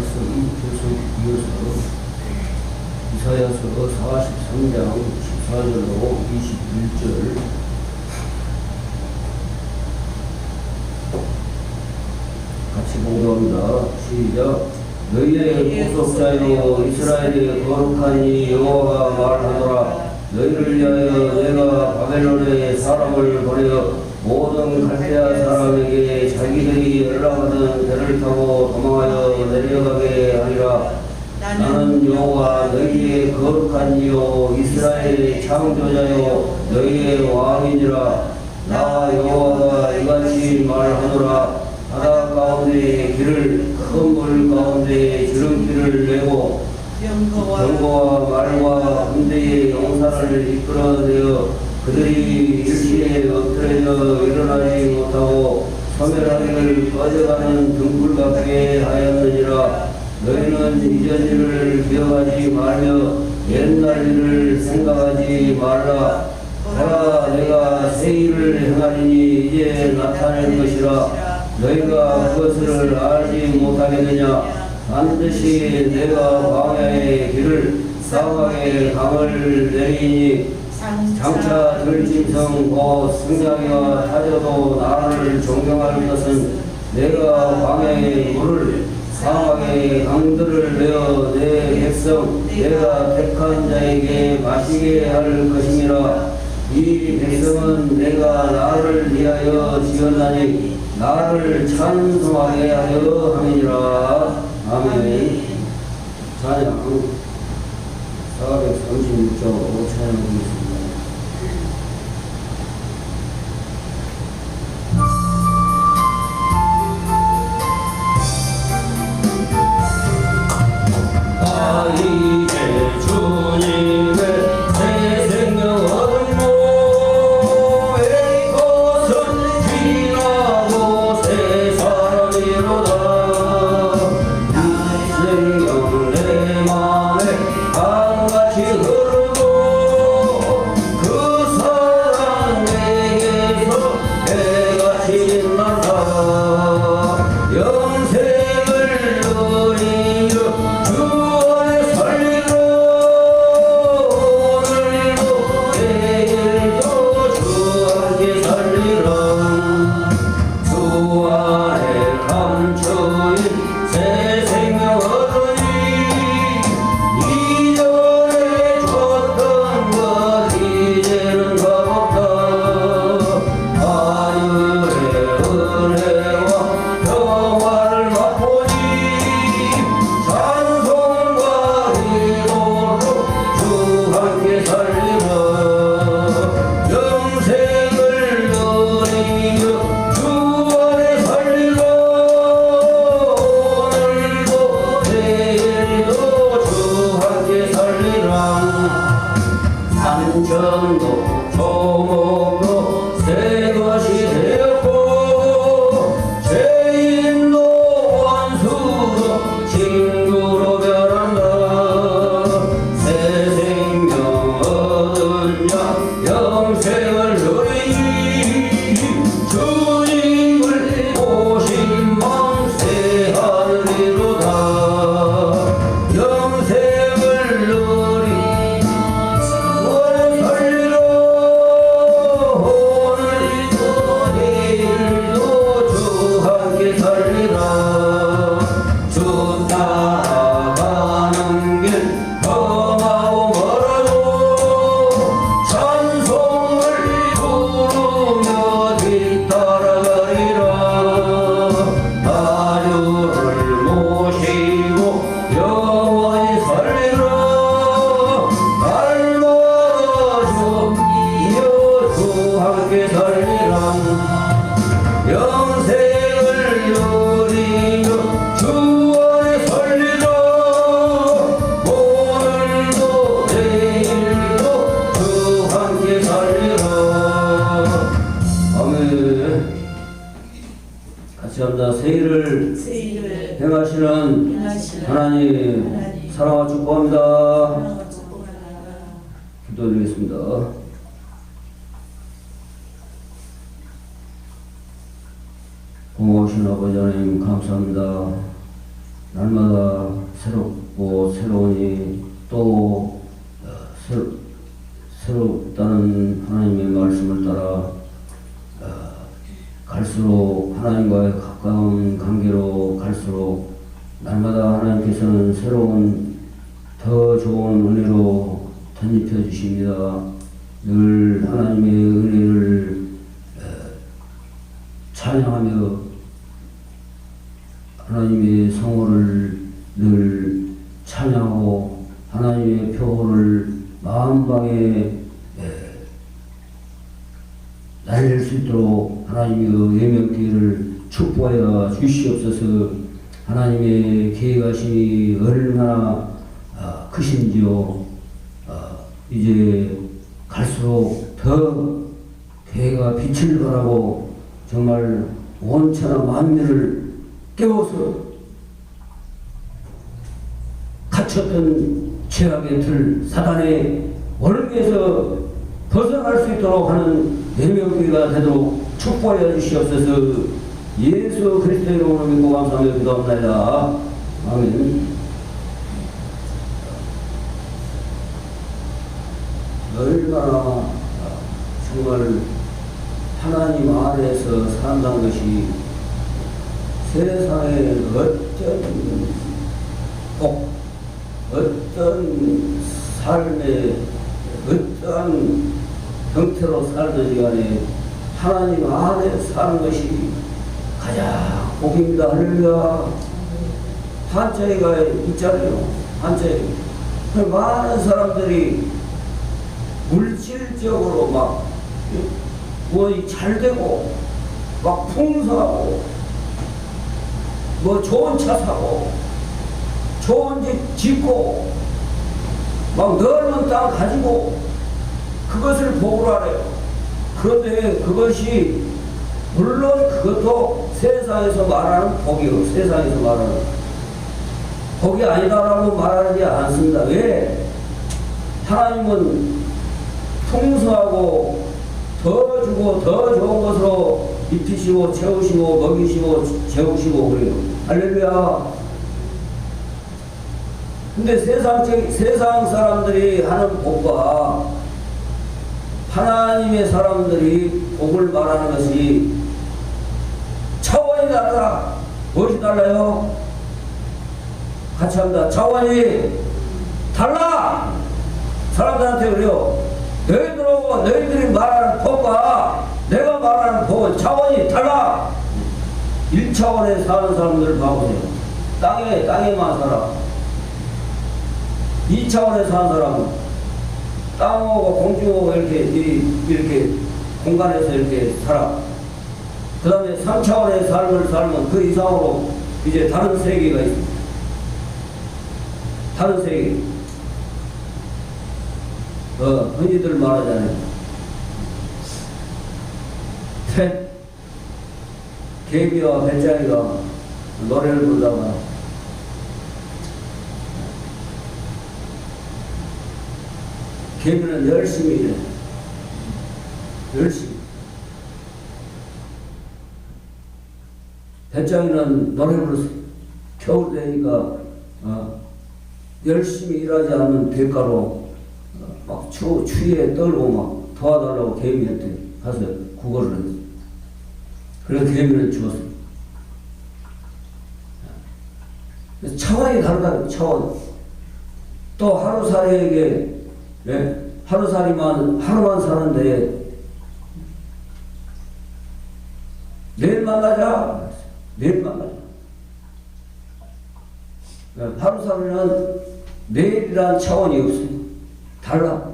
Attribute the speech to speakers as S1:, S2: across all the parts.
S1: 말씀 계속 이어서 이사야서 43장 14절로 21절 같이 공부합니다. 시작. 너희의 구속자여 이스라엘의 거룩한 이 여호와가 말하노라. 너희를 위하여 내가 바벨론에 사람을 보내어 모든 갈대아 사람에게 자기들이 연락하던 배를 타고 도망하여 내려가게 하리라. 나는 여호와 너희의 거룩한 이요 이스라엘의 창조자요 너희의 왕이니라. 나 여호와가 이같이 말하노라. 바다 가운데의 길을 큰 물 가운데에 지름길을 내고 병거와 말과 군대의 용사를 이끌어내어 그들이 일시에 엎드려 일어나지 못하고 소멸하기를 꺼져가는 등불 같게 하였느니라. 너희는 이전 일을 기억하지 말며 옛날 일을 생각하지 말라. 보라, 내가 새 일을 행하리니 이제 나타낼 것이라. 너희가 그것을 알지 못하겠느냐. 반드시 내가 광야의 길을 사막의 강을 내리니 장차 들짐승 곧 승냥이와 타져도 나를 존경할 것은 내가 광야의 물을 사막의 강들을 내어 내 백성 내가 택한 자에게 마시게 할 것이니라. 이 백성은 내가 나를 위하여 지었나니 나를 찬송하게 하려 함이니라. 아멘. 찬양 436장 찬양하겠습니다. 이제 주님의 새 생명 얻고 이곳은 지나고 새 사람이로다. 이 생명 내 맘에 강같이 흐르고 그 사랑 내게서 배같이 빛난다. 영생을 누리며 세일을 행하시는 하나님 사랑과 축복합니다. 기도드리겠습니다. 고마우신 아버지 하나님 감사합니다. 날마다 새롭고 새로우니 또 새롭다는 하나님의 말씀을 따라 갈수록 하나님과의 가까운 관계로 갈수록 날마다 하나님께서는 새로운 더 좋은 은혜로 덧입혀 주십니다. 늘 하나님의 은혜를 찬양하며 하나님의 성호를 늘 찬양하고 하나님의 표호를 마음방에 날릴 수 있도록 하나님의 예명기회를 축복하여 주시옵소서. 하나님의 계획하심이 얼마나 크신지요. 이제 갈수록 더 계획가 빛을 발하고 정말 원천하 만민을 깨워서 갇혔던 죄악의 틀 사단의 원흉에서 벗어날 수 있도록 하는 예명기회가 되도록 축복하여 주시옵소서. 예수 그리스도의 이름으로 믿고 감사하며 기도합니다. 아멘. 얼마나 정말 하나님 안에서 산다는 것이 세상에 어떤 삶의 어떤 형태로 살든지 간에 하나님 안에 사는 것이 가장 복입니다. 할렐루야. 한자리가 있잖아요. 한자리. 많은 사람들이 물질적으로 막 뭐 잘 되고 막 풍성하고 뭐 좋은 차 사고 좋은 집 짓고 막 넓은 땅 가지고 그것을 복으로 하래요. 그런데 그것이 물론 그것도 세상에서 말하는 복이요. 세상에서 말하는 복이 아니다라고 말하지 않습니다. 왜? 하나님은 풍성하고 더 주고 더 좋은 것으로 입히시고 채우시고 먹이시고 재우시고 그래요. 할렐루야. 근데 세상 사람들이 하는 복과 하나님의 사람들이 복을 말하는 것이 차원이 다르다. 무엇이 달라요? 같이 합니다. 차원이 달라. 사람들한테 그래요. 너희들이 말하는 복과 내가 말하는 복은 차원이 달라. 1차원에 사는 사람들을 봐보세요. 땅에만 살아. 2차원에 사는 사람은 땅하고 공중하고 이렇게 공간에서 이렇게 살아. 그 다음에 3차원의 삶을 살면 그 이상으로 이제 다른 세계가 있습니다. 다른 세계. 흔히들 말하잖아요. 개미와 배짱이가 노래를 부르다가 개미는 열심히 일해. 열심히. 배짱이는 노래 부르세요. 겨울 되니까 열심히 일하지 않는 대가로 막 추위에 떨고 막 도와달라고 개미한테 가서 구걸을 했어요. 그래서 개미를 죽었어요. 차원이 다르다. 차원. 또 하루살이에게 하루살이만 하루만 사는데 내일 만나자. 내일 만나자. 하루살이는 내일이라는 차원이 없어요. 달라.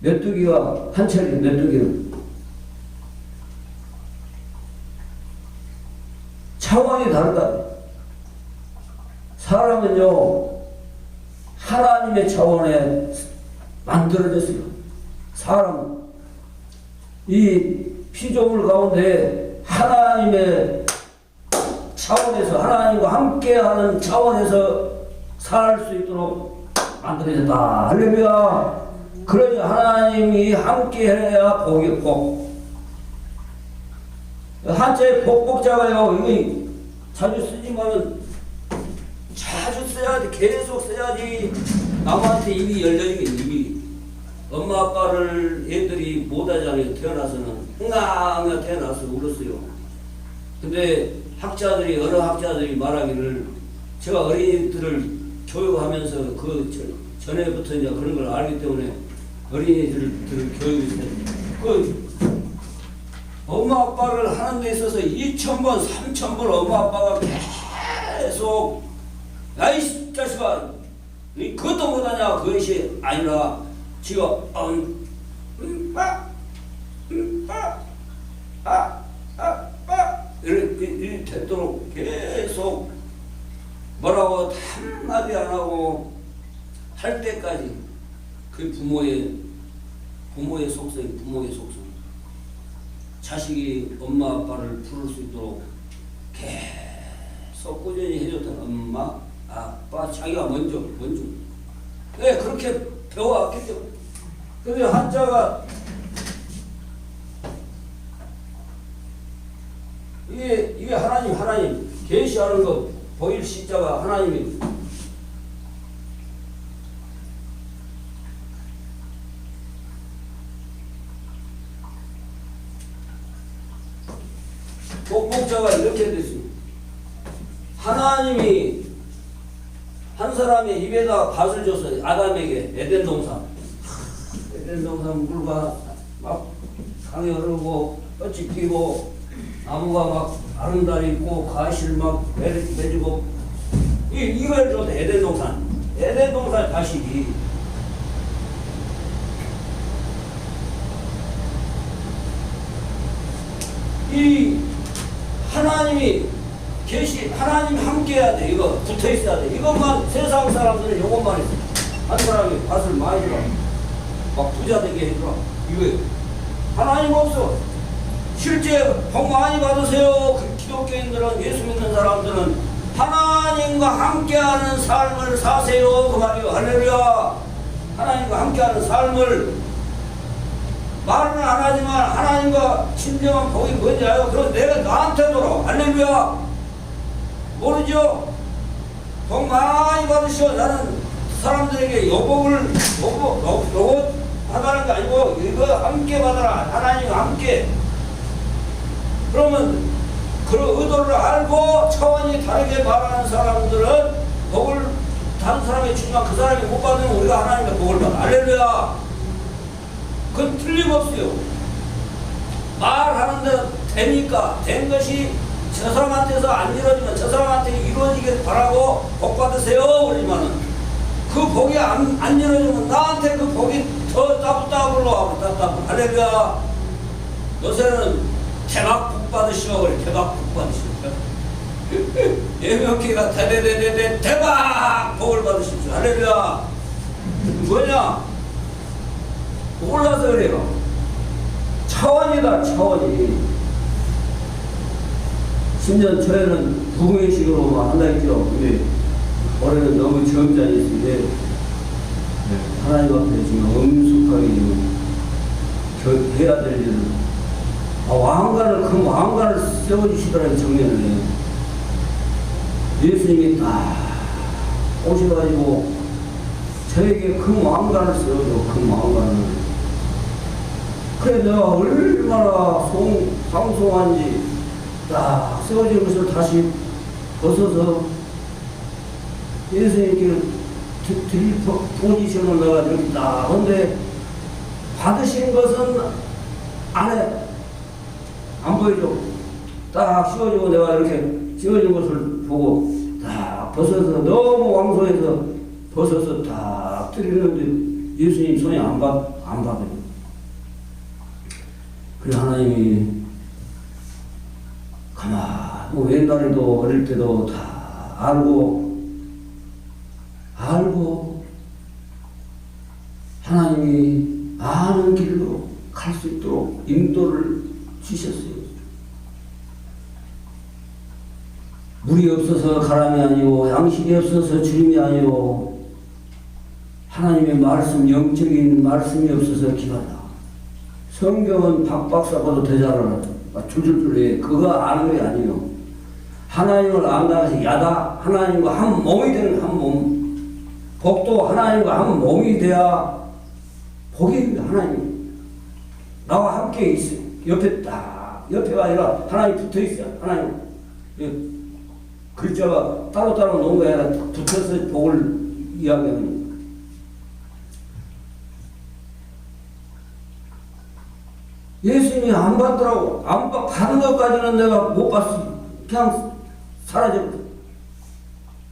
S1: 메뚜기와 한철이 메뚜기는 차원이 다르다. 사람은요 하나님의 차원에 만들어졌어요. 사람은 이 피조물 가운데 하나님의 차원에서 하나님과 함께하는 차원에서 살 수 있도록 만들어졌다. 할렐루야. 그러니 하나님이 함께해야 복이 복. 한자에 복복자가요. 이거 자주 쓰지만은 자주 써야지, 계속 써야지 남한테 입이 열려지게. 입이 엄마 아빠를 애들이 못하잖아요. 태어나서는 흥앙 태어나서 울었어요. 근데 학자들이, 여러 학자들이 말하기를, 제가 어린이들을 교육하면서 그 전에부터 이제 그런 걸 알기 때문에 어린이들을 교육했어요. 그 엄마 아빠를 하는 데 있어서 2,000번, 3,000번 엄마 아빠가 계속 야이 자식아 그것도 못하냐, 그것이 아니라 지가 이렇게 되도록 계속 뭐라고 한마디 안 하고 할 때까지 그 부모의 속성, 부모의 속성. 자식이 엄마 아빠를 부를 수 있도록 계속 꾸준히 해줬던 엄마 아빠, 자기가 먼저. 네, 그렇게 배워왔기 때문에. 근데 한자가 이게 하나님 계시하는 거 보일 시자가 하나님이. 복복자가 이렇게 됐습니다. 하나님이 한 사람의 입에다 밭을 줬어요. 아담에게 에덴 동산 물과 막 강이 흐르고 꽃이 피고 나무가 막 아름다리 있고 가시를 막 맺고 이걸 줬어. 에덴 동산 다시 이 하나님이 하나님 함께 해야 돼. 이거 붙어 있어야 돼. 이것만 세상 사람들은 이것만 했어. 한 사람이 밭을 많이 주라, 막 부자 되게 해주라. 이거예요. 하나님 없어. 실제 복 많이 받으세요. 그 기독교인들은, 예수 믿는 사람들은 하나님과 함께하는 삶을 사세요. 그 말이에요. 할렐루야. 하나님과 함께하는 삶을 말은 안 하지만 하나님과 진정한 복이 뭔지 알고, 그럼 내가 나한테 돌아. 할렐루야. 모르죠? 복 많이 받으시오. 나는 사람들에게 요복을 하다는 게 아니고 이거 함께 받아라. 하나님과 함께. 그러면 그런 의도를 알고 차원이 다르게 말하는 사람들은 복을 다른 사람이 주지만 그 사람이 못 받으면 우리가 하나님의 복을 받아. 할렐루야. 그건 틀림없어요. 말하는 대로 되니까, 된 것이 저 사람한테서 안 이루어지면 저 사람한테 이루어지길 바라고 복 받으세요. 그러지만은 그 복이 안 이루어지면 나한테 그 복이 더 따블따블로 하고 따블. 할렐루야. 요새는 대박 복 받으시오. 그래. 대박 복 받으시오. 예명기가 대대대대대 대박 복을 받으십시오. 할렐루야. 뭐냐? 몰라서 그래요. 차원이다, 차원이. 10년 전에는 부흥의식으로 한다 했죠. 근데 올해는 너무 점잖이 있는데 하나님 앞에 지금 엄숙하게 지금 해야 될 일은 큰 왕관을 세워주시더라고요. 정면에 예수님이 딱 오셔가지고 저에게 큰 왕관을 세워줘. 큰 왕관을. 그래 내가 얼마나 상송한지 딱 세워진 것을 다시 벗어서 예수님께 드릴 포지션을 내가 이렇게 딱 한데 받으신 것은 안 보이죠. 딱 씌워지고 내가 이렇게 씌워진 것을 보고 딱 벗어서 너무 왕소해서 벗어서 딱 드리는데 예수님 손이 안 받아요. 그래 하나님이 가만 옛날에도 어릴 때도 다 알고 하나님이 아는 길로 갈 수 있도록 인도를 주셨어요. 물이 없어서 가람이 아니오, 양식이 없어서 주님이 아니오, 하나님의 말씀, 영적인 말씀이 없어서 기가다. 성경은 박박사 봐도 더 잘 알아. 줄줄줄해. 그거 아는 게 아니에요. 하나님을 안다는 것이 야다. 하나님과 한 몸이 되는 한 몸. 복도 하나님과 한 몸이 돼야 복이 하나님. 나와 함께 있어. 옆에 딱, 옆에가 아니라 하나님 붙어 있어. 하나님. 글자가 따로따로 놓은 게 아니라 붙어서 복을 이야기하는 거예요. 예수님이 안 받더라고. 받는 것까지는 내가 못 봤어. 그냥 사라졌거든.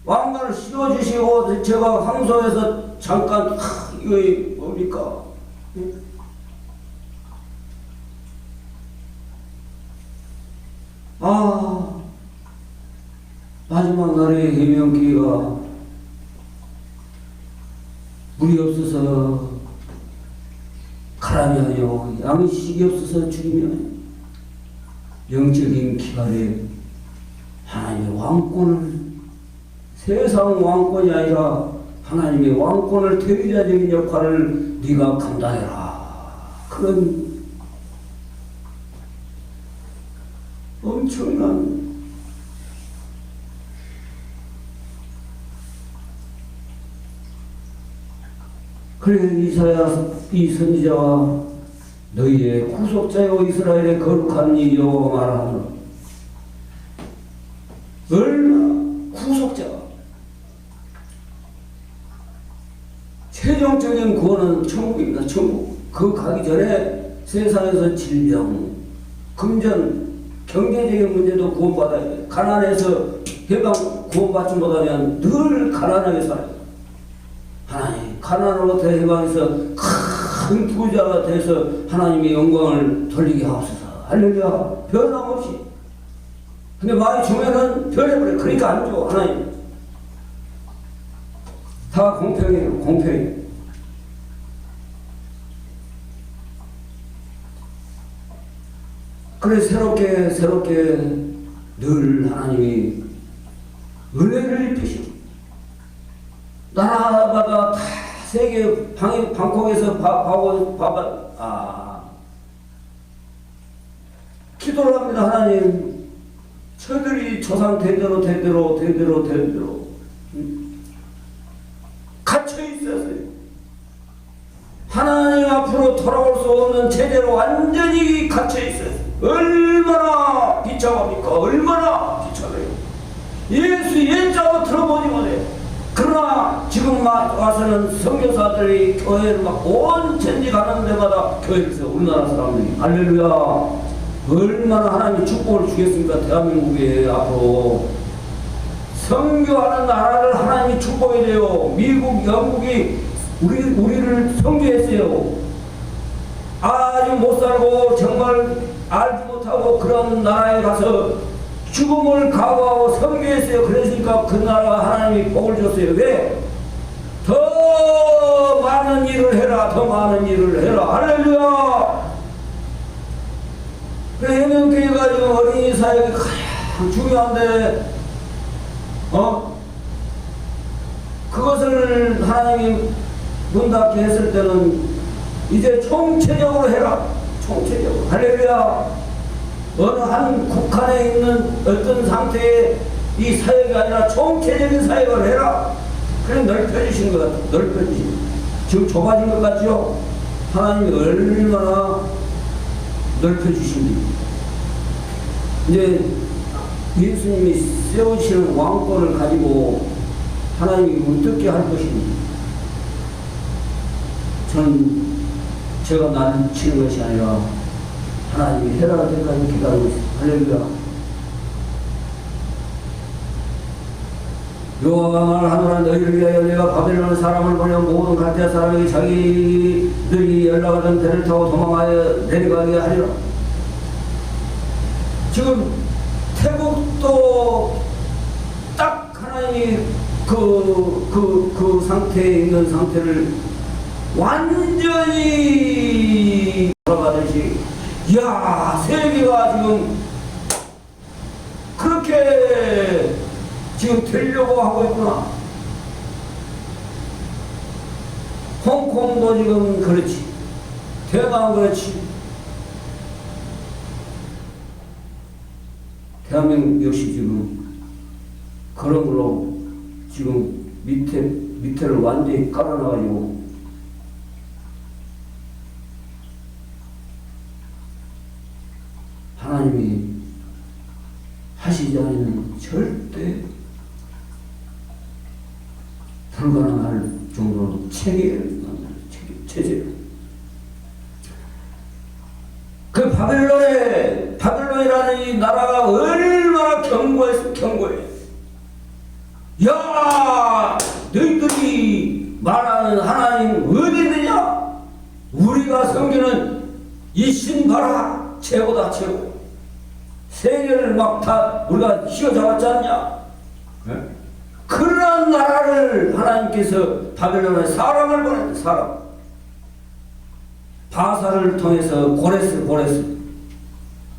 S1: 왕관을 씌워주시고, 제가 황소에서 잠깐, 이거 뭡니까? 마지막 날의 해명기가 물이 없어서 가람이 하여 양식이 없어서 죽이면 영적인 기간에 하나님의 왕권을, 세상 왕권이 아니라 하나님의 왕권을 대리자적인 역할을 네가 감당해라. 그런 엄청난 그래 이사야 이 선지자와 너희의 구속자요 이스라엘의 거룩한 이 여호와 말하노라. 얼마나 구속자가 최종적인 구원은 천국입니다. 천국. 그 가기 전에 세상에서 질병, 금전, 경제적인 문제도 구원받아야 돼. 가난해서 해방 구원받지 못하면 늘 가난하게 살아요. 하나님, 가난으로부터 해방해서 큰 부자가 돼서 하나님의 영광을 돌리게 하옵소서. 할렐루야. 변함없이. 근데 많이 주면은 변해버려. 그러니까 안 줘, 하나님. 다 공평해요, 공평해. 그래, 새롭게 늘 하나님이 은혜를 입히시고, 나라마다 다 세계 방콕에서 기도를 합니다. 하나님, 저들이 조상 대대로 갇혀 있었어요. 하나님 앞으로 돌아올 수 없는 체제로 완전히 갇혀 있었어요. 얼마나 비참합니까? 얼마나 비참해요. 예수 옛자도 들어보지 못해요. 그러나 지금 와서는 선교사들이 교회를 막 온 천지 가는 데마다 교회를 세워. 우리나라 사람들이. 할렐루야. 얼마나 하나님이 축복을 주겠습니까? 대한민국에 앞으로 선교하는 나라를 하나님이 축복해야 돼요. 미국, 영국이 우리를 선교했어요. 아주 못 살고 정말 알지 못하고 그런 나라에 가서 죽음을 각오하고 선교했어요. 그랬으니까 그 나라가 하나님이 복을 줬어요. 왜? 더 많은 일을 해라. 더 많은 일을 해라. 할렐루야. 그래, 해명교회가 지금 어린이 사역이 가장 중요한데 그것을 하나님이 문 닫게 했을 때는 이제 총체적으로 해라. 총체적으로. 할렐루야. 어느 한 국한에 있는 어떤 상태의 이 사역이 아니라 총체적인 사역을 해라. 그래 넓혀주신 것 같아요. 넓혀주신. 지금 좁아진 것 같죠? 하나님이 얼마나 넓혀주십니까? 이제 예수님이 세우시는 왕권을 가지고 하나님이 어떻게 할 것인지 저는 제가 나를 치는 것이 아니라 하나님이 해라 때까지 기다리고 있습니다. 할렐루야. 여호와가 말하노라. 너희를 위하여 내가 바벨론 사람을 보내 모든 갈대아 사람에게 자기들이 연락하던 배를 타고 도망하여 내려가게 하리라. 지금 태국도 딱 하나님이 그 상태에 있는 상태를 완전히 돌아가듯이, 이야, 세계가 지금 그렇게 지금 되려고 하고 있구나. 홍콩도 지금 그렇지. 대만 그렇지. 대한민국 역시 지금 그런 걸로 지금 밑에를 완전히 깔아놔가지고 하나님이 하시지 않으면 절대 불가능할 정도로 체제를. 그 바벨론이라는 이 나라가 얼마나 견고해. 야, 너희들이 말하는 하나님 어디 있느냐? 우리가 섬기는 이 신 봐라, 최고다, 최고. 세계를 막 다 우리가 휘어잡았지 않냐? 네? 그러한 나라를 하나님께서 바벨론에 사람을 보냈다. 사람. 바사를 통해서 고레스.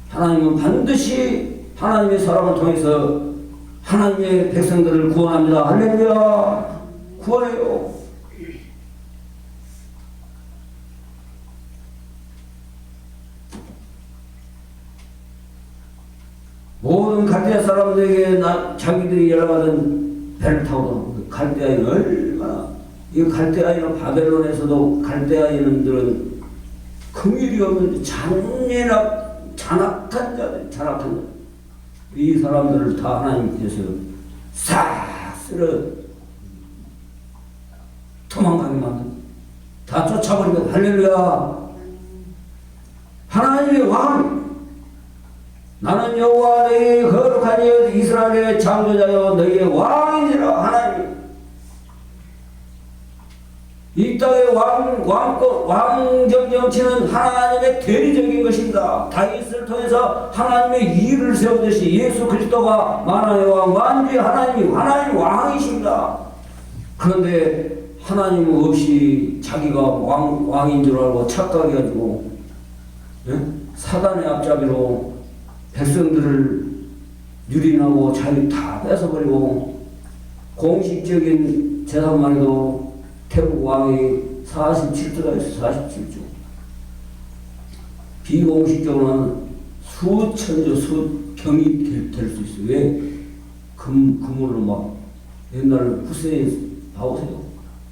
S1: 하나님은 반드시 하나님의 사람을 통해서 하나님의 백성들을 구원합니다. 할렐루야. 구원해요. 모든 갈대아 사람들에게 자기들이 열받은 배를 타고 갈대아인은 얼마나, 이 갈대아인은 바벨론에서도 갈대아인들은 긍휼이 없는 잔악한 자들. 이 사람들을 다 하나님께서 싹 쓸어 도망가게 만든, 다 쫓아버리고. 할렐루야. 하나님의 왕, 나는 여호와 너희의 거룩한 이여 이스라엘의 창조자여 너희의 왕이니라. 하나님 이 땅의 왕정 정치는 하나님의 대리적인 것입니다. 다윗을 통해서 하나님의 이의를 세우듯이 예수 그리스도가 만왕의 왕, 만주의 하나님 왕이십니다. 그런데 하나님 없이 자기가 왕인 줄 알고 착각해가지고, 예? 사단의 앞잡이로 백성들을 유린하고 자기 다 뺏어버리고, 공식적인 재산만 해도 태국 왕이 47조가 있어. 47조. 비공식적으로는 수천조, 수경이 될 수 있어요. 왜? 금으로 막, 옛날 후세인 봐보세요.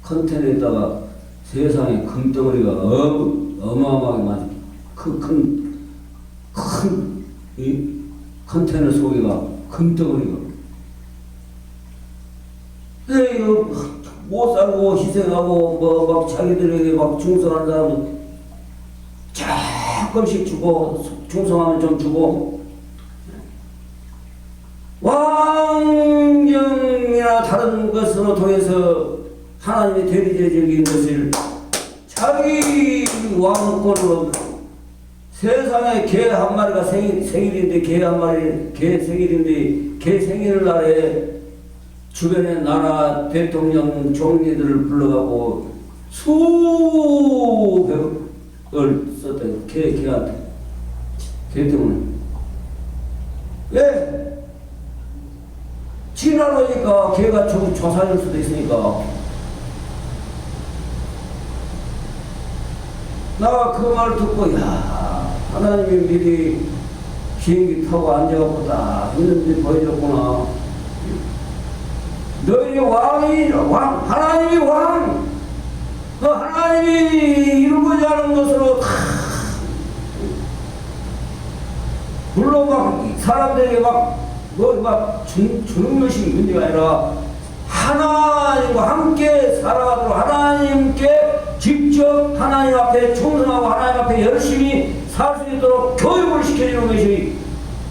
S1: 컨테이너에다가 세상에 금덩어리가 어마어마하게 많이, 이 컨테이너 속에가 금덩어리가. 이거 못 살고 희생하고 막 자기들에게 막 충성한 사람은 조금씩 주고, 충성하면 좀 주고, 왕정이나 다른 것으로 통해서 하나님의 대리제적인 것을 자기 왕권으로, 세상에 개 한 마리가 생일인데 개 생일날에 주변의 나라 대통령 총리들을 불러가고 수백을 썼다. 개한테. 개 때문에. 왜? 지나가니까 개가 조사할 수도 있으니까. 나 그 말 듣고, 야, 하나님이 미리 비행기 타고 앉아갖고 딱 있는지 보여줬구나. 너희 왕이 하나님이 왕, 하나님이 이루고자 하는 것으로 다, 물론 막 사람들에게 주는 것이 문제가 아니라 하나님과 함께 살아가도록, 하나님께 직접 하나님 앞에 충성하고 하나님 앞에 열심히 살 수 있도록 교육을 시켜주는 것이,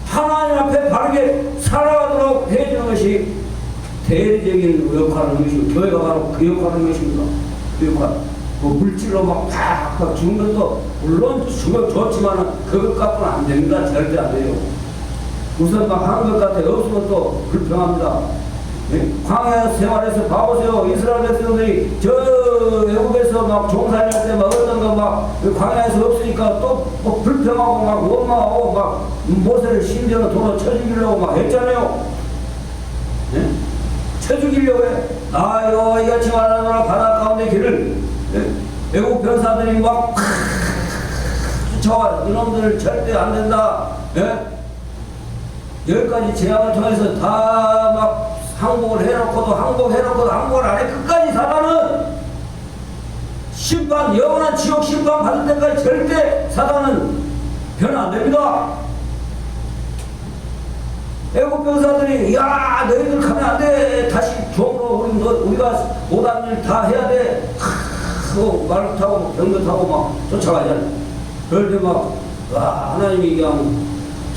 S1: 하나님 앞에 바르게 살아가도록 해주는 것이 대리적인 역할을 하는 것이고, 교회가 바로 그 역할을 하는 것입니다. 그 역할. 물질로 막 팍팍 주는 것도 물론 주면 좋지만 그것 갖고는 안 됩니다. 절대 안 돼요. 우선 막 하는 것 같아. 없으면 또 불평합니다. 네? 광야 생활에서 봐보세요. 이스라엘 백성들이 저 외국에서 막 종살이 할 때 막 어떤 거 막 광야에서 없으니까 또 뭐 불평하고 막 원망하고 막 모세를 심지어는 돈을 쳐죽이려고 막 했잖아요. 네? 쳐죽이려고 해. 아이고 이같이 말하노라 바다 가운데 길을, 네? 외국 병사들이 막 쫓아와. 이놈들 절대 안 된다. 네? 10가지 재앙을 통해서 다 막 항복을 해놓고도 항복을 안 해. 끝까지 사단은 심판, 영원한 지옥 심판 받을 때까지 절대 사단은 변화 안 됩니다. 애국 병사들이 야 너희들 가면 안 돼. 다시 종으로 우리가 못한 일 다 해야 돼. 말 타고 병거 타고 막 쫓아가잖아. 그럴 때 막 와 하나님이 그냥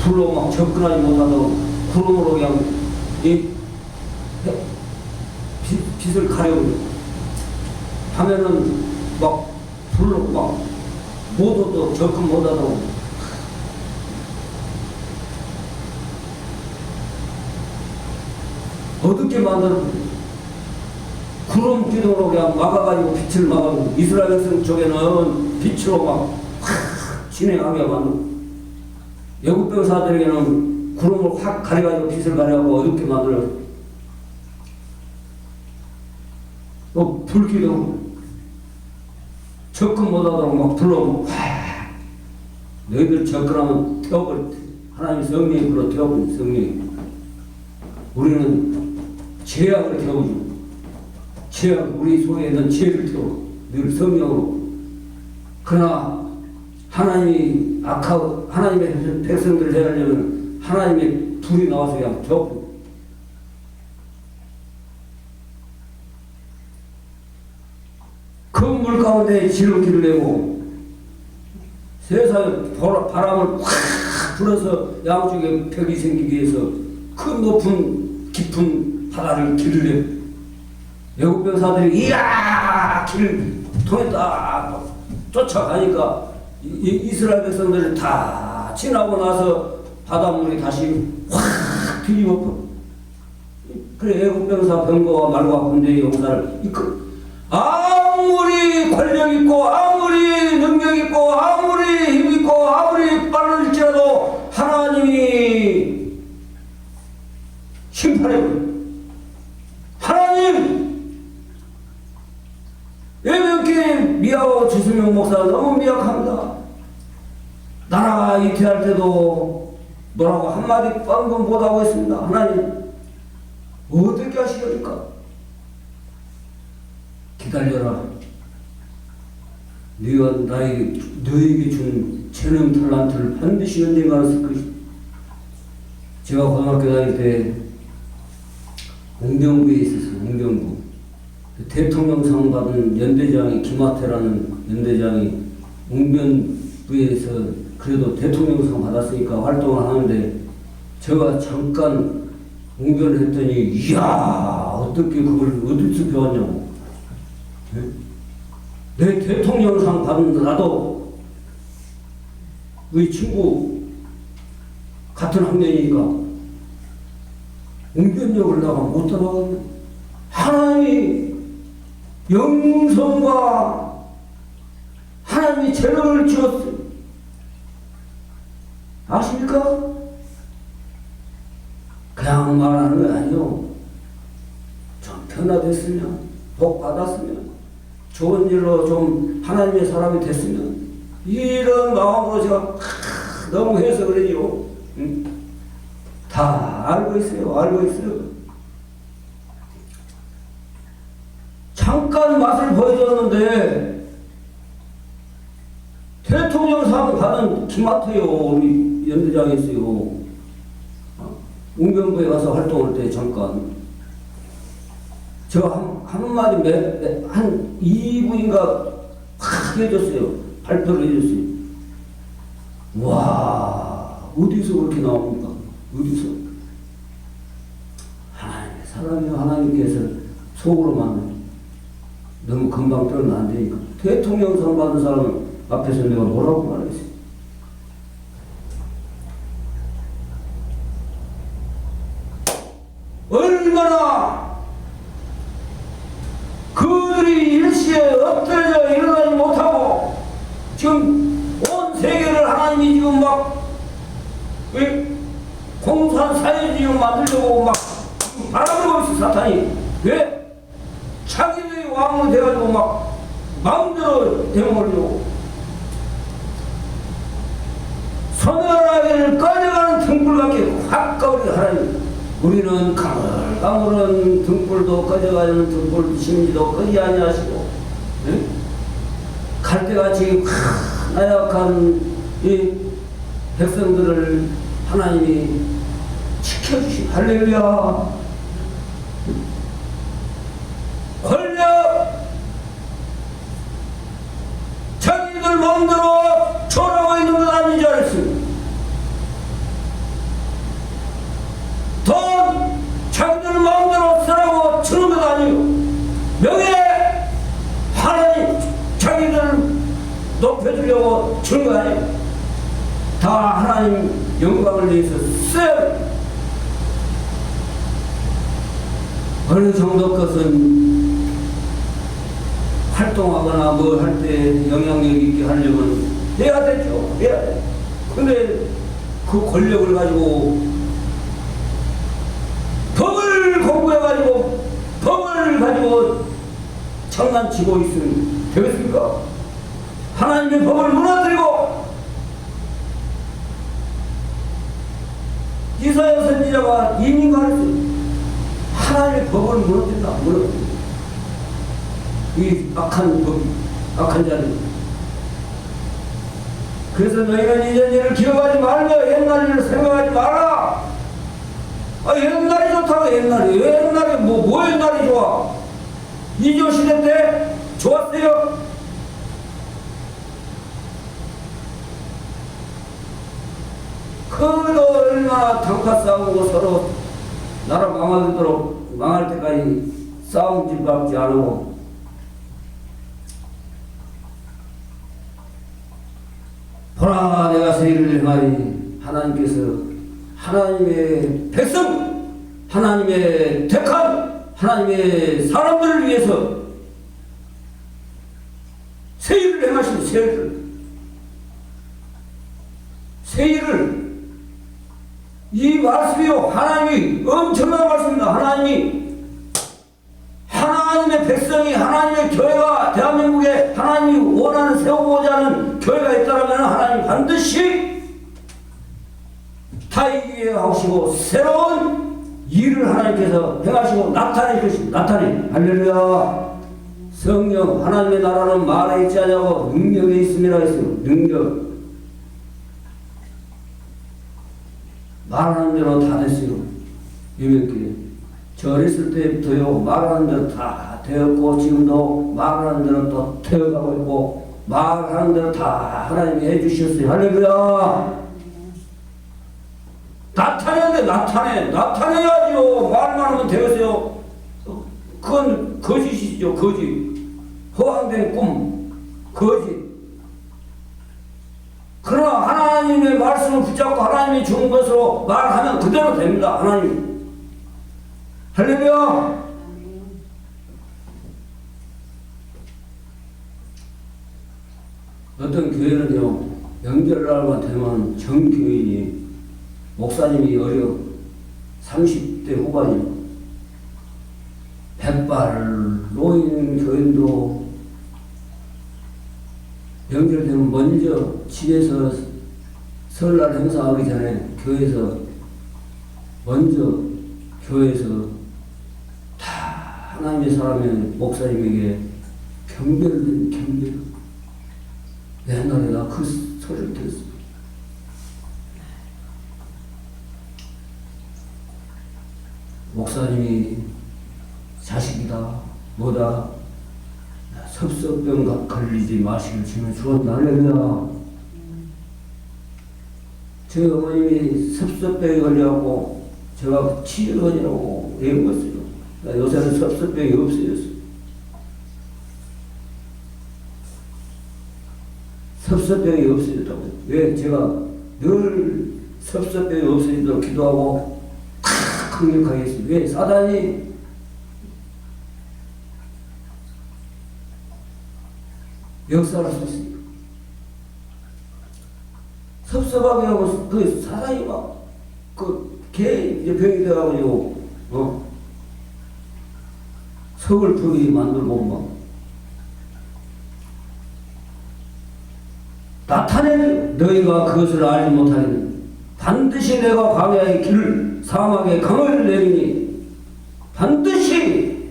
S1: 불로 막 접근하지 못하던 구름으로 그냥 빛을 가려고 하면은 막 불로 막 못오도 접근 못하고 어둡게 만들어 구름 기둥으로 그냥 막아가지고 빛을 막아가지고 이스라엘 성 쪽에는 빛으로 막 진행하게 만들고 외국 병사들에게는 구름을 확 가려가지고 빛을 가려고 어둡게 만들어 또 불기둥 접근 못하도록 막 불러 너희들 접근하면 태워버려. 하나님 성령이 불러 태워버려. 성령이 우리는 죄악을 태우죠. 죄악, 우리 속에 있는 죄를 태워 늘 성령으로. 그러나 하나님이 하나님의 백성들을 해하려면 하나님의 불이 나와서 그냥 태워버려. 그 물 가운데 지름길을 내고 세상에 바람을 확 불어서 양쪽에 벽이 생기기 위해서 큰 높은 깊은 바다를 길을 내고 외국 병사들이 이야 길을 통했다 쫓아가니까 이스라엘 백성들이 다 지나고 나서 바닷물이 다시 확 뒤집어. 그래 애국 병사 병거와 말과 군대의 용사를 아무리 권력 있고 아무리 능력 있고 아무리 힘 있고 아무리 빠를지라도 하나님이 심판해버려. 하나님 외면교회 미아오 주승용 목사 너무 미약합니다. 나라가 이태할 때도 뭐라고 한마디 뻔뻔 못하고 있습니다. 하나님 어떻게 하시렵니까? 기다려라. 네가 너에게 준 재능 탤런트를 반드시 언젠가 쓸 것이다. 제가 고등학교 다닐 때 웅병부에 있었어요. 웅병부. 대통령상 받은 연대장이 김하태라는 연대장이 웅병부에서 그래도 대통령상 받았으니까 활동을 하는데 제가 잠깐 웅변을 했더니 이야 어떻게 그걸 어디서 배웠냐고. 내 대통령상 받은 나도 우리 친구 같은 학년이니까 웅변역을 나가 못 따라가네. 하나님이 영성과 하나님이 재능을 주었어요. 아십니까? 그냥 말하는 거 아니요. 좀 변화됐으면 복 받았으면 좋은 일로 좀 하나님의 사람이 됐으면 이런 마음으로 제가 너무 해서 그러지요. 다 알고 있어요. 알고 있어요. 잠깐 맛을 보여줬는데 대통령상 받은 김하태요 우리 연대장이 있어요. 웅변부에 가서 활동할 때 잠깐 제가 한마디 한 2분인가 확 해줬어요. 발표를 해줬어요. 와 어디서 그렇게 나옵니까? 어디서? 하나님의 사람이요. 하나님께서 속으로만 너무 금방 떨면 안 되니까. 대통령상 받은 사람 앞에서 내가 뭐라고 말했어요? 얼마나 그들이 일시에 엎드려 일어나지 못하고 지금 온 세계를 하나님이 지금 막 공산 사회주의 만들려고 막 바라보고 있어. 사탄이. 왜? 자기들이 왕으로 돼가지고 막 마음대로 해먹으려고. 서늘하게 꺼져가는 등불같게 확 가버리게 하나님. 우리는 가물가물한 등불도 꺼져가는 등불 심리도 꺼지 아니하시고, 네? 갈대같이 나약한 이 백성들을 하나님이 지켜주시. 할렐루야. 권력 자기들 마음대로 초라하고 있는 것 아닌 줄 알았습니다. 돈 자기들 마음대로 쓰라고 주는 것 아니고, 명예 하나님 자기들 높여주려고 주는 거 아니에요. 다 하나님 영광을 위해서 써야 돼. 어느 정도 것은 활동하거나 뭐 할 때 영향력 있게 하려면 해야 되죠. 해야 돼. 근데 그 권력을 가지고 법을 공부해가지고 법을 가지고 장난치고 있으면 되겠습니까? 하나님의 법을 무너뜨리고, 이사야 선지자가 이미 말했어요. 하나님의 법을 무너뜨린다. 무너뜨린다. 이 악한 법, 악한 자들. 그래서 너희는 이전 일을 기억하지 말며 옛날 일을 생각하지 마라. 아, 옛날이 좋다고. 옛날이 왜 옛날이 뭐 옛날이 좋아? 이조 시대 때 좋았어요. 그도 얼마나 단가 싸우고 서로 나라 망할 때까지 싸움질밖에 안 하고, 보라 내가 세일을 행하니, 하나님께서 하나님의 백성, 하나님의 택한 하나님의 사람들을 위해서 세일을 행하시는, 세일을 이 말씀이요, 하나님이 엄청난 말씀입니다. 하나님의 백성이, 하나님의 교회가 대한민국에 하나님이 원하는 세우고자 하는 교회가 있다면 하나님 반드시 타이기에 하시고 새로운 일을 하나님께서 행하시고 나타낼 것입니다. 할렐루야. 성령, 하나님의 나라는 말에 있지 않냐고 능력에 있음이라 했어요. 능력. 말하는 대로 다 됐어요. 유명길에 저 어렸을 때부터요, 말하는 대로 다 되었고, 지금도 말하는 대로 또 되어가고 있고, 말하는 대로 다 하나님이 해주셨어요. 할렐루야. 나타내야지요. 말만 하면 되겠어요. 그건 거짓이죠. 거짓. 허황된 꿈, 거짓. 그러나 하나님의 말씀을 붙잡고 하나님이 주는 것으로 말하면 그대로 됩니다. 하나님. 할렐루야. 어떤 교회는요, 명절날만 되면 전 교인이, 목사님이 30대 후반이요, 백발 노인 교인도 명절 되면 먼저 집에서 설날 행사하기 전에 교회에서 먼저 교회에서 다 하나님의 사람의 목사님에게 경별. 옛날에 나 그 소리를 들었어. 목사님이 자식이다, 뭐다, 섭섭병 걸리지 마시길 주면 주었다. 할렐루야. 저희 어머님이 섭섭병에 걸려갖고 제가 치료원이라고 얘기했어요. 요새는 섭섭병이 없어졌어요. 섭섭병이 없어졌다고요. 왜? 제가 늘 섭섭병이 없어지도록 기도하고 강력하게 했어요. 왜? 사단이 역사할 수 있으니까. 섭섭하게 하고, 그 사단이 막, 이제 병이 돼가지고, 서글프게 만들고, 막. 나타낼 너희가 그것을 알지 못하니 반드시 내가 광야의 길을 사막의 강을 내리니 반드시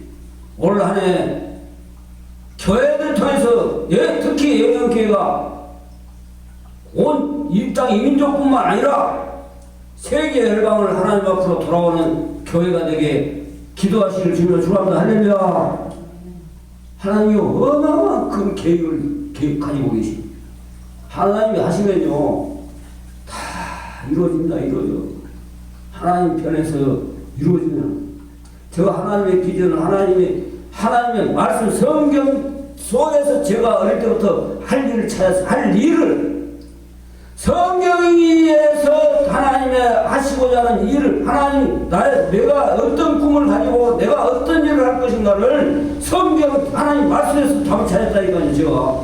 S1: 올 한해 교회를 통해서 특히 예정교회가 온 이 땅 이민족뿐만 아니라 세계 열방을 하나님 앞으로 돌아오는 교회가 되게 기도하시길 주님을 축원합니다. 할렐루야. 하나님이 어마어마한 큰 계획을 가지고 계십니다. 하나님이 하시면요 다 이루어집니다. 이루어져. 하나님 편에서 이루어지면 제가 하나님의 비전을 하나님의 말씀 성경 속에서 제가 어릴 때부터 할 일을 찾아서 할 일을 성경에서 하나님의 하시고자 하는 일을 내가 어떤 꿈을 가지고 내가 어떤 일을 할 것인가를 성경 하나님 말씀에서 답을 찾았다니까요. 제가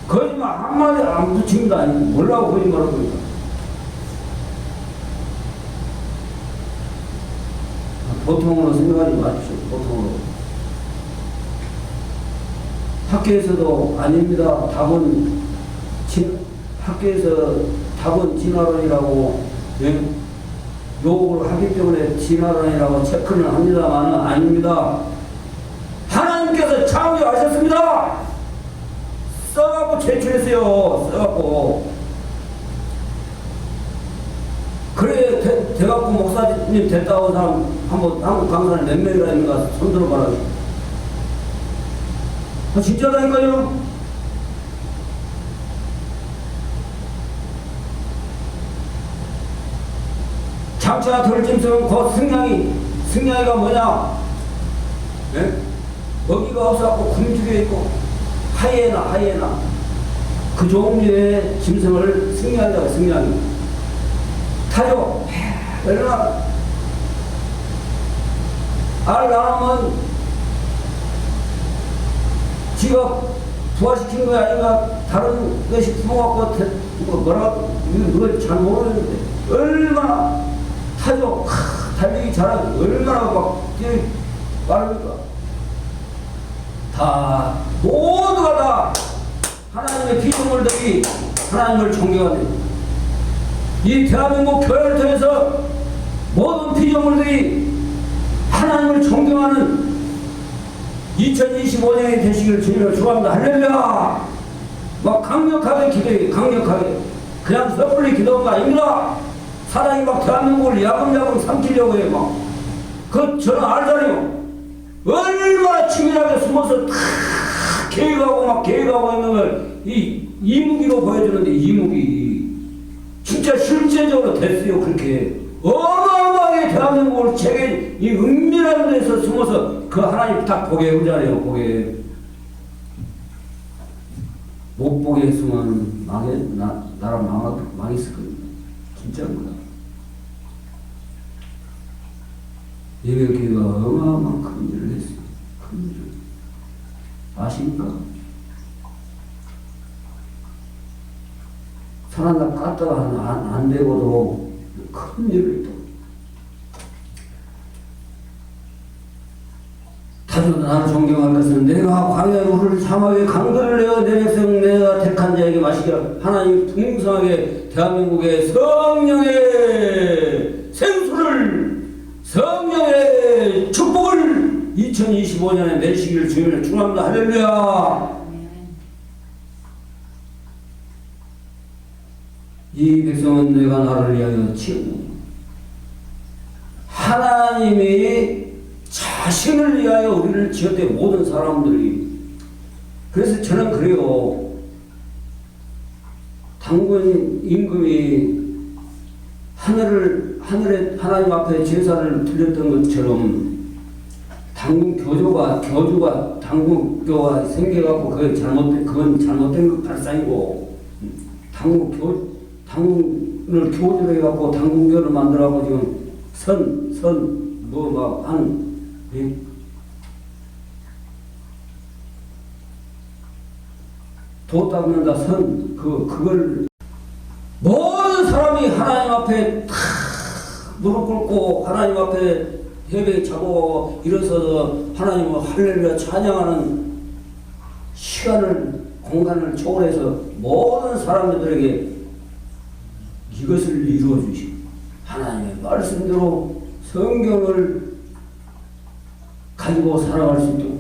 S1: 거짓말 한마디 안 붙입니다. 뭐라고 거짓말을 합니까? 보통으로 생각하지 마십시오. 보통으로. 학교에서도 아닙니다. 학교에서 답은 진화론이라고 요구를 하기 때문에 진화론이라고 체크는 합니다만 아닙니다. 하나님께서 창조하셨습니다. 써갖고 제출했어요. 써갖고. 그래 대학교 목사님 됐다고 사람 한번 한국 강사는 몇 명이나 있는가 손들어봐라. 진짜다니까요. 장차 덜짐승은 곧 승냥이가 뭐냐? 예? 먹이가 없어갖고 굶주려 있고 하이에나 그 종류의 짐승을 승냥이라고 승냥이 타죠. 얼마나 알 낳으면 지가 부화시킨 거야 아닌가 다른 것이 품어갖고 이걸 잘 모르는데 얼마나 타죠. 달리기 잘하고 얼마나 막 빠릅니까? 다 모두가 다 하나님의 피조물들이 하나님을 존경하는 이 대한민국 교회를 통해서 모든 피조물들이 하나님을 존경하는 2025년이 되시길 주님을 축원합니다. 할렐루야. 막 강력하게 기도해. 강력하게 그냥 섣불리 기도한 거 아닙니다. 사람이 막 대한민국을 야금야금 삼키려고 해요. 막 저는 알잖아요. 얼마나 치밀하게 숨어서 다 계획하고 있는 걸 이무기로 보여주는데 이무기 진짜 실제적으로 됐어요. 그렇게 어마어마하게 대한민국을 제게 이 은밀한 데서 숨어서 그 하나님 딱 보게 하잖아요. 보게 못 보게 했으면 나라 망했을 겁니다. 진짜입니다. 예배교회가 어마어마한 큰 일을 했어요. 큰 일을. 아십니까? 손 하나 깠다가 안 되고도 큰 일을 했다. 다시도 나를 존경할 것은 내가 광야의 물을 사막의 강들을 내어 내 백성 내가 택한 자에게 마시게 하나님 풍성하게 대한민국의 성령의 생수를 성령의 축복을 2025년에 내시기를 주님을 축원합니다. 할렐루야. 이 백성은 내가 나를 위하여 치우니 하나님이 자신을 위하여 우리를 지었대. 모든 사람들이. 그래서 저는 그래요. 당군 임금이 하늘에 하나님 앞에 제사를 드렸던 것처럼 당군 교주가 당군교가 생겨갖고 그건 잘못된 것 발상이고 당군을 교주로 해갖고 당군교를 만들어갖고 지금 도 닦는다 그걸 모든 사람이 하나님 앞에 다 무릎 꿇고 하나님 앞에 예배 자고 일어서서 하나님을 할렐루야 찬양하는 시간을 공간을 초월해서 모든 사람들에게 이것을 이루어 주시고 하나님의 말씀대로 성경을 가지고 살아갈 수 있도록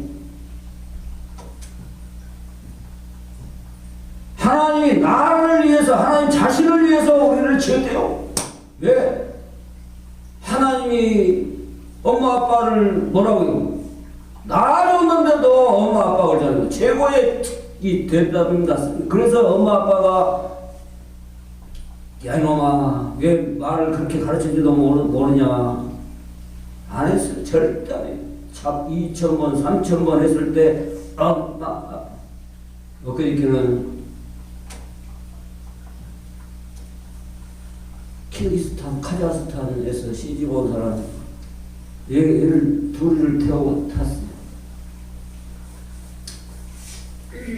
S1: 하나님이 나를 위해서 하나님 자신을 위해서 우리를 지었대요. 왜? 하나님이 엄마 아빠를 뭐라고 해요? 낳아줬는데도 엄마 아빠가 잘하고 최고의 이 대답입니다. 그래서 엄마 아빠가 야 이놈아 왜 말을 그렇게 가르치지도 모르냐 안 했어요. 절대 안 해요. 2,000번 3,000번 했을 때 엊그저께는 키르기스탄 카자흐스탄에서 시집 온 사람 얘를 둘을 태우고 탔어요.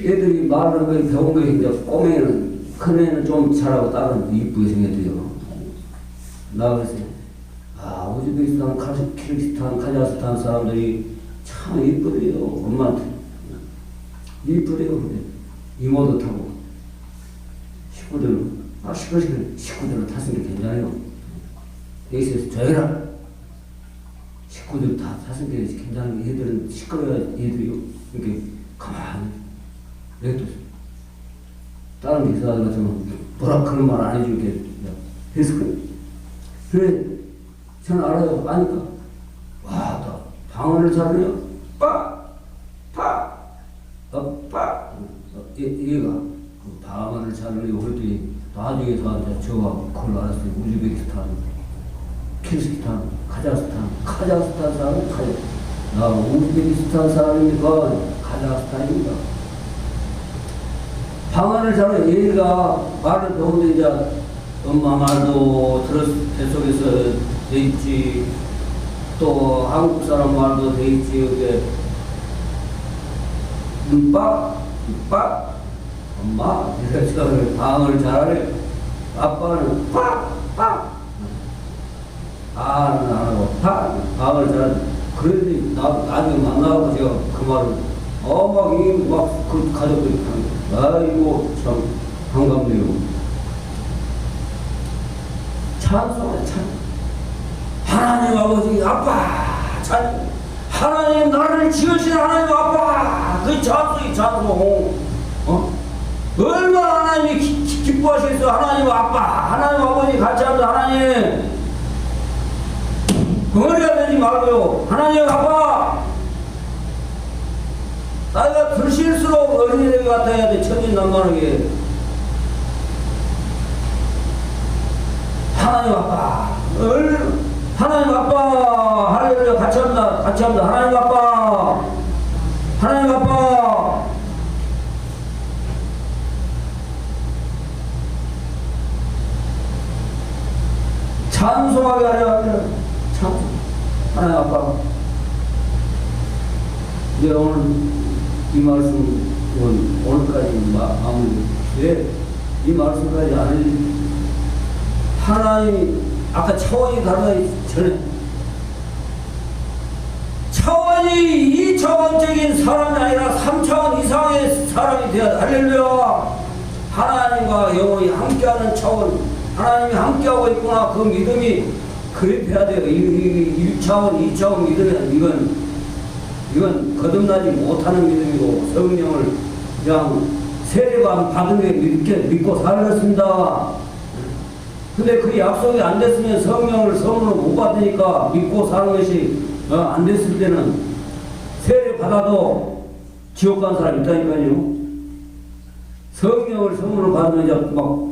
S1: 얘들이 말하는 거에 배운 게 이제 꼬맹이는 큰 애는 좀 잘하고 딸은 이쁘게 생겼대요. 나 그랬어요. 아 우즈베키스탄, 키르기스탄, 카자흐스탄 사람들이 참 이쁘대요. 엄마한테 이쁘대요. 근데 이모도 타고 식구들로 식구들로 탔으니까 괜찮아요. 여기서 조용해라. 식구들 다 탔으니까 괜찮은 게 얘들은 시끄러워야 얘들이 이렇게 가만히 내도 다른 기사들 같으면 뭐라 그런 말 안 해주게 해서 그래 저는 알아요. 아니까 와 나 방언을 잘해요. 얘가 그 방언을 잘해요. 그랬더니 나중에 저가 그걸 알았어요. 우즈베키스탄, 키르기스탄, 카자흐스탄 사람은 나 우즈베키스탄 사람이니까 카자흐스탄입니다. 방언을 잘해. 얘가 말을 배우는데 이제 엄마 말도 뱃속에서 돼 있지, 또 한국 사람 말도 돼 있지. 이게 엄마 이래서 방언을 잘하래. 아빠는 아는 안 하고 방언을 잘하래. 그런데 나중에 만나고 제가 그 말을 그 가족들이 아이고 참 반갑네요. 찬송해. 하나님 아버지 아빠 찬 하나님 나를 지으신 하나님 아빠 그 찬송 얼마나 하나님이 기뻐하시겠어요. 하나님 아빠 하나님 아버지 같이 합니다. 하나님 덩어리가 되지 말고요. 하나님 아빠 나이가 들실수록 어린애들 같아야 돼. 천진난만하게 하나님 아빠 하나님 아빠 할렐루야 같이 합니다. 하나님 아빠 찬송하게 하려 찬송 하나님 아빠. 이제 오늘 이 말씀은 오늘까지 마무리. 왜 이 말씀까지 안 해? 하나님 아까 차원이 다르기 전에 차원이 2차원적인 사람이 아니라 3차원 이상의 사람이 되어야 할렐루야. 하나님과 영원히 함께하는 차원, 하나님이 함께하고 있구나 그 믿음이 그래 돼야 돼요. 1차원 2차원 믿음은 이건 거듭나지 못하는 믿음이고 성령을 그냥 세례만 받은 게 믿고 살았습니다. 근데 그 약속이 안 됐으면 성령을 성으로 못 받으니까 믿고 사는 것이 안 됐을 때는 세례 받아도 지옥 간 사람 있다니까요. 성령을 성으로 받으면 이제 막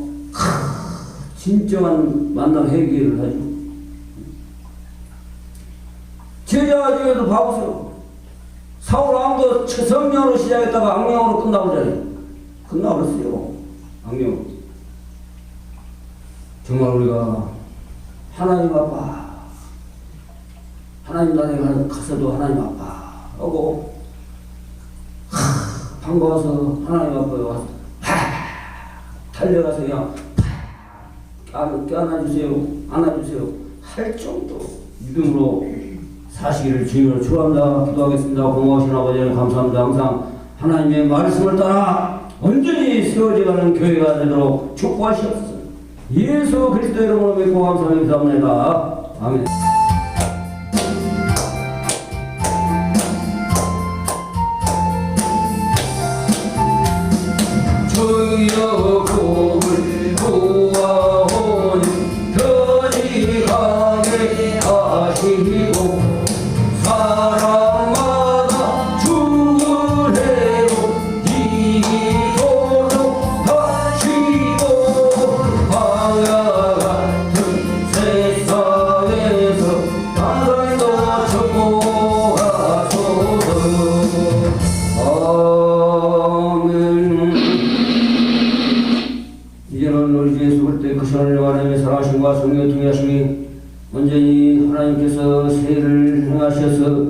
S1: 진정한 만남 회개를 하죠. 제자 중에도 봐보세요. 사울 왕도 성령으로 시작했다가 악령으로 끝나버렸잖아요. 끝나버렸어요. 악령. 정말 우리가 하나님 아빠, 하나님 나라에 가서도 하나님 아빠 하고 반가워서 하나님 아빠에 와서 달려가서 그냥 안아주세요 할 정도 믿음으로 사시기를 주님으로 축원합니다. 기도하겠습니다. 고마우신 아버지 감사합니다. 항상 하나님의 말씀을 따라 온전히 세워져가는 교회가 되도록 축복하시옵소서. 예수 그리스도 이름으로 믿고 감사합니다. 아멘. 주여 복을 구하오니 편히 가게 하시고 사람마다 주의로 이기도록 하시고 광야 같은 세상에서 항상 더 축복하소서. 아멘. 이제는 우리 주 예수 그리스도의 그 선을 하나님의 사랑하심과 성령의 통하심이 온전히 하나님께서 세를 행하셔서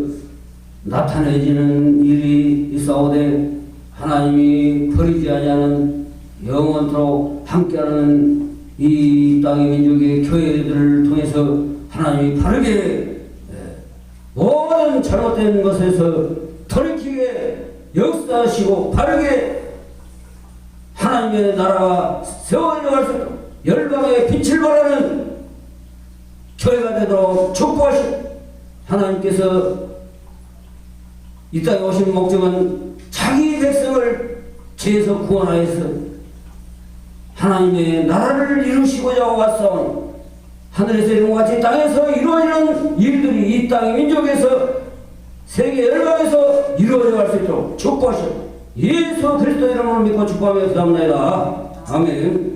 S1: 나타내지는 일이 있사오되 하나님이 버리지 아니하는 영원토록 함께하는 이 땅의 민족의 교회들을 통해서 하나님이 바르게 모든 잘못된 것에서 돌이키게 역사하시고 바르게 하나님의 나라가 세워져갈 수 있도록 열방의 빛을 발하는 교회가 되도록 축복하시고 하나님께서 이 땅에 오신 목적은 자기 백성을 죄에서 구원하여서 하나님의 나라를 이루시고자 왔사오니 하늘에서 이룬 것 같이 땅에서 이루어지는 일들이 이 땅의 민족에서 세계 열방에서 이루어져 갈 수 있도록 축복하시고 예수 그리스도 이름으로 믿고 축복하며 기도합니다. 아멘.